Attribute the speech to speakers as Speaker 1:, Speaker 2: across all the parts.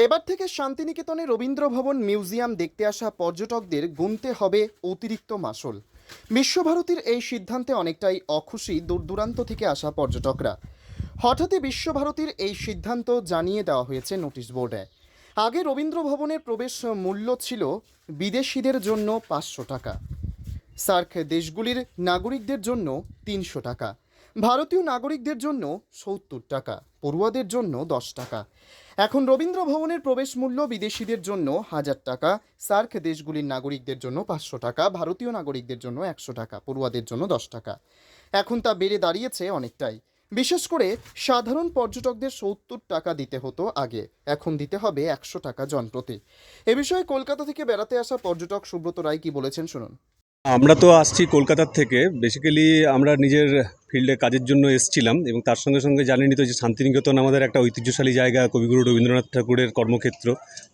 Speaker 1: এবার থেকে শান্তিনিকেতনে রবীন্দ্রভবন মিউজিয়াম দেখতে আসা পর্যটকদের গুনতে হবে অতিরিক্ত মাসুল। বিশ্বভারতীর এই সিদ্ধান্তে অনেকটাই অখুশি দূর দূরান্ত থেকে আসা পর্যটকরা। হঠাৎই বিশ্বভারতীর এই সিদ্ধান্ত জানিয়ে দেওয়া হয়েছে নোটিশ বোর্ডে। আগে রবীন্দ্রভবনের প্রবেশ মূল্য ছিল বিদেশিদের জন্য 500 টাকা, সার্ক দেশগুলির নাগরিকদের জন্য 300 টাকা, ভারতীয় নাগরিকদের জন্য 70 টাকা, পড়ুয়াদের জন্য 10 টাকা। এখন রবীন্দ্রভবনের প্রবেশ মূল্য বিদেশিদের জন্য 1000 টাকা, সার্ক দেশগুলির নাগরিকদের জন্য 500 টাকা, ভারতীয় নাগরিকদের জন্য 100 টাকা, পড়ুয়াদের জন্য 10 টাকা। এখন তা বেড়ে দাঁড়িয়েছে অনেকটাই। বিশেষ করে সাধারণ পর্যটকদের 70 টাকা দিতে হতো আগে, এখন দিতে হবে 100 টাকা জনপ্রতি। এ বিষয়ে কলকাতা থেকে বেড়াতে আসা পর্যটক সুব্রত রায় কি বলেছেন শুনুন।
Speaker 2: আমরা তো আসছি কলকাতার থেকে। বেসিক্যালি আমরা নিজের ফিল্ডে কাজের জন্য এসেছিলাম এবং তার সঙ্গে সঙ্গে জানেনই তো যে শান্তিনিকেতন আমাদের একটা ঐতিহ্যশালী জায়গা, কবিগুরু রবীন্দ্রনাথ ঠাকুরের কর্মক্ষেত্র।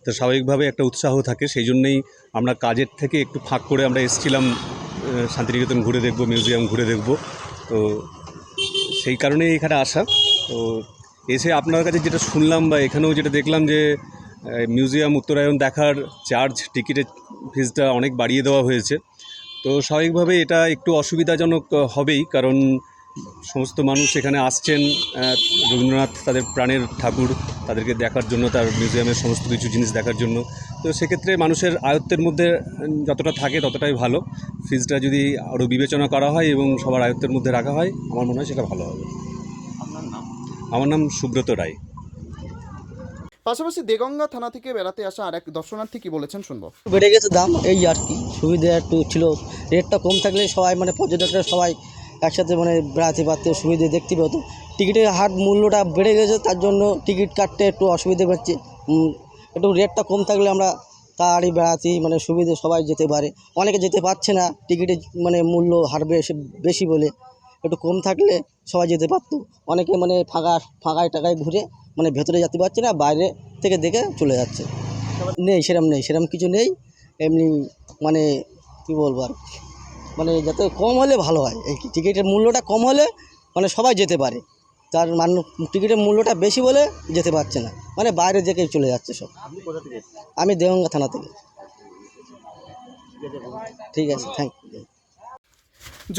Speaker 2: তো স্বাভাবিকভাবে একটা উৎসাহ থাকে, সেই জন্যই আমরা কাজের থেকে একটু ফাঁক করে আমরা এসেছিলাম শান্তিনিকেতন ঘুরে দেখব, মিউজিয়াম ঘুরে দেখব। তো সেই কারণেই এখানে আসা। তো এসে আপনার কাছে যেটা শুনলাম বা এখানেও যেটা দেখলাম যে মিউজিয়াম উত্তরায়ণ দেখার টিকিটের ফিজটা অনেক বাড়িয়ে দেওয়া হয়েছে। তো স্বাভাবিকভাবে এটা একটু অসুবিধাজনক হবেই, কারণ সমস্ত মানুষ এখানে আসছেন রবীন্দ্রনাথ তাদের প্রাণের ঠাকুর, তাদেরকে দেখার জন্য, তার মিউজিয়ামের সমস্ত কিছু জিনিস দেখার জন্য। তো সেক্ষেত্রে মানুষের আয়ত্তের মধ্যে যতটা থাকে ততটাই ভালো। ফিজটা যদি আরও বিবেচনা করা হয় এবং সবার আয়ত্তের মধ্যে রাখা হয়, আমার মনে হয় সেটা ভালো হবে।
Speaker 3: আপনার নাম?
Speaker 2: আমার নাম সুব্রত রায়।
Speaker 1: পাশাপাশি দেগঙ্গা থানা থেকে বেড়াতে আসা আরেক দর্শনার্থী কি বলেছেন শুনবো।
Speaker 4: বেড়ে গেছে দাম, এই আর কি। সুবিধা একটু ছিল, রেটটা কম থাকলে সবাই পর্যটকরা সবাই একসাথে বেড়াতে পারতে, সুবিধে দেখতে পেতো। টিকিটের হার মূল্যটা বেড়ে গেছে, তার জন্য টিকিট কাটতে একটু অসুবিধে পাচ্ছে। একটু রেটটা কম থাকলে আমরা তাড়াতাড়ি বেড়াতে সুবিধে সবাই যেতে পারে। অনেকে যেতে পারছে না, টিকিটের মূল্য হার বেশি বলে। একটু কম থাকলে সবাই যেতে পারতো। অনেকে ফাঁকায় টাকায় ঘুরে ভেতরে যেতে পারছে না, বাইরে থেকে দেখে চলে যাচ্ছে। নেই সেরকম কিছু নেই। এমনি কী বলবো আর, যাতে কম হলে ভালো হয়। এই টিকিটের মূল্যটা কম হলে সবাই যেতে পারে। তার টিকিটের মূল্যটা বেশি বলে যেতে পারছে না, বাইরে থেকে চলে যাচ্ছে সব। আমি দেগঙ্গা থানা থেকে। ঠিক আছে, থ্যাংক ইউ।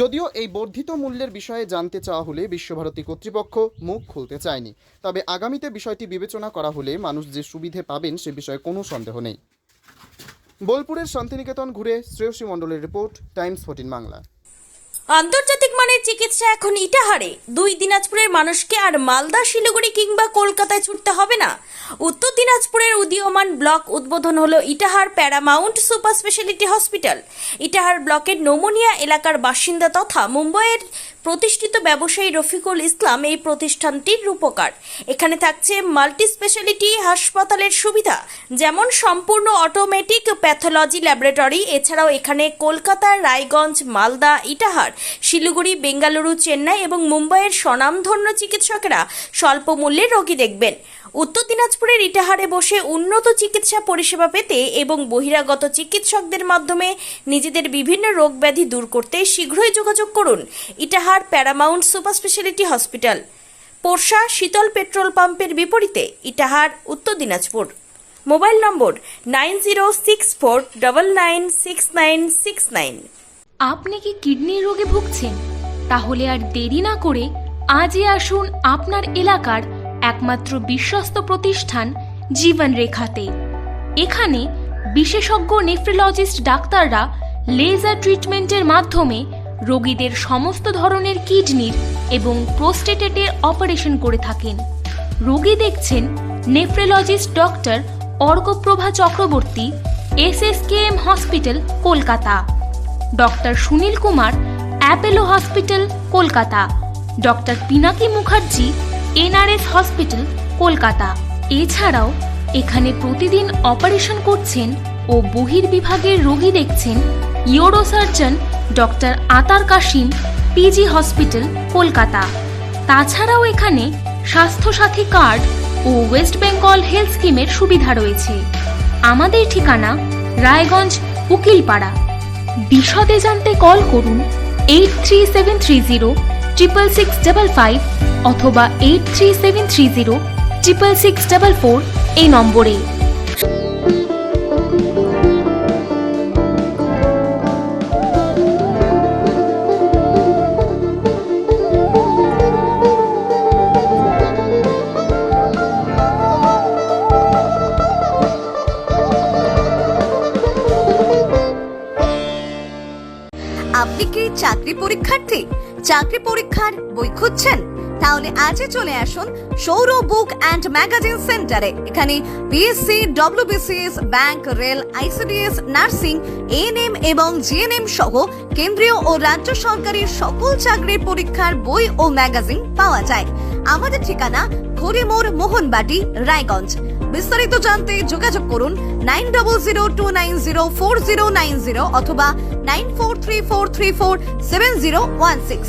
Speaker 1: যদিও এই বর্ধিত মূল্যের বিষয়ে জানতে চাওয়া হলে বিশ্বভারতী কর্তৃপক্ষ মুখ খুলতে চায়নি, তবে আগামীতে বিষয়টি বিবেচনা করা হলে মানুষ যে সুবিধে পাবেন সে বিষয়ে কোনো সন্দেহ নেই। বোলপুরের শান্তিনিকেতন ঘুরে শ্রেয়সী মণ্ডলের রিপোর্ট, টাইমস 14 বাংলা।
Speaker 5: আন্তর্জাতিক মানের চিকিৎসা এখন ইটাহারে। 2 দিনাজপুরের মানুষকে আর মালদা, শিলিগুড়ি কিংবা কলকাতায় ছুটতে হবে না। উত্তর দিনাজপুরের উদীয়মান ব্লক উদ্বোধন হলো Itahar paramount super speciality hospital. Itahar ব্লকের নোমনিয়া এলাকার বাসিন্দা তথা মুম্বাইয়ের প্রতিষ্ঠিত ব্যবসায়ী রফিকুল ইসলাম এই প্রতিষ্ঠানটির রূপকার। এখানে থাকছে মাল্টি স্পেশালিটি হাসপাতালের সুবিধা, যেমন সম্পূর্ণ অটোমেটিক প্যাথোলজি ল্যাবরেটরি। এছাড়াও এখানে কলকাতা, রায়গঞ্জ, মালদা, ইটাহার, শিলিগুড়ি, বেঙ্গালুরু, চেন্নাই এবং মুম্বাইয়ের স্বনামধন্য চিকিৎসকেরা স্বল্প মূল্যে রোগী দেখবেন। উত্তর দিনাজপুরের ইটাহারে বসে উন্নত চিকিৎসা পরিষেবা পেতে এবং বহিরাগত চিকিৎসকদের মাধ্যমে নিজেদের বিভিন্ন রোগ ব্যাধি দূর করতে শীঘ্রই যোগাযোগ করুন Itahar paramount super speciality hospital, Porsha Shital petrol পাম্পের বিপরীতে, ইটাহার, উত্তর দিনাজপুর। মোবাইল নম্বর 9064996969।
Speaker 6: আপনি কি কিডনি রোগে ভুগছেন? তাহলে আর দেরি না করে আজই আসুন আপনার এলাকার একমাত্র বিশ্বস্ত প্রতিষ্ঠান জীবন রেখাতে। এখানে বিশেষজ্ঞ নেফ্রোলজিস্ট ডাক্তাররা লেজার ট্রিটমেন্টের মাধ্যমে রোগীদের সমস্ত ধরনের কিডনির এবং প্রোস্টেটের অপারেশন করে থাকেন। রোগী দেখছেন nephrologist doctor Arkaprava Chakraborty, SSKM hospital, Kolkata. Doctor Sunil Kumar, Apollo hospital, Kolkata. Doctor Pinaki Mukherjee, NRS hospital, Kolkata. এছাড়াও এখানে প্রতিদিন অপারেশন করছেন ও বহির্বিভাগের রোগী দেখছেন ইউরোসার্জন ডক্টর আতার কাশিম, PG হসপিটাল, কলকাতা। তাছাড়াও এখানে স্বাস্থ্যসাথী কার্ড ও ওয়েস্ট বেঙ্গল হেলথ স্কিমের সুবিধা রয়েছে। আমাদের ঠিকানা রায়গঞ্জ, উকিলপাড়া। বিশদে জানতে কল করুন 8373066655 অথবা 8373066644 এই নম্বরে।
Speaker 3: চাকরি পরীক্ষার্থী, চাকরি পরীক্ষার বই খুঁজছেন? তাহলে আজই চলে আসুন সৌর বুক অ্যান্ড ম্যাগাজিন সেন্টারে। এখানে BSc, WBCS, bank, rail, ICDS, nursing, ANM এবং জিএনএম সহ কেন্দ্রীয় ও রাজ্য সরকারের সকল চাকরির পরীক্ষার বই ও ম্যাগাজিন পাওয়া যায়। আমাদের ঠিকানা খড়িমোড়, মোহনবাটি, রায়গঞ্জ। বিস্তারিত জানতে যোগাযোগ করুন 9002904090 অথবা 9434347016।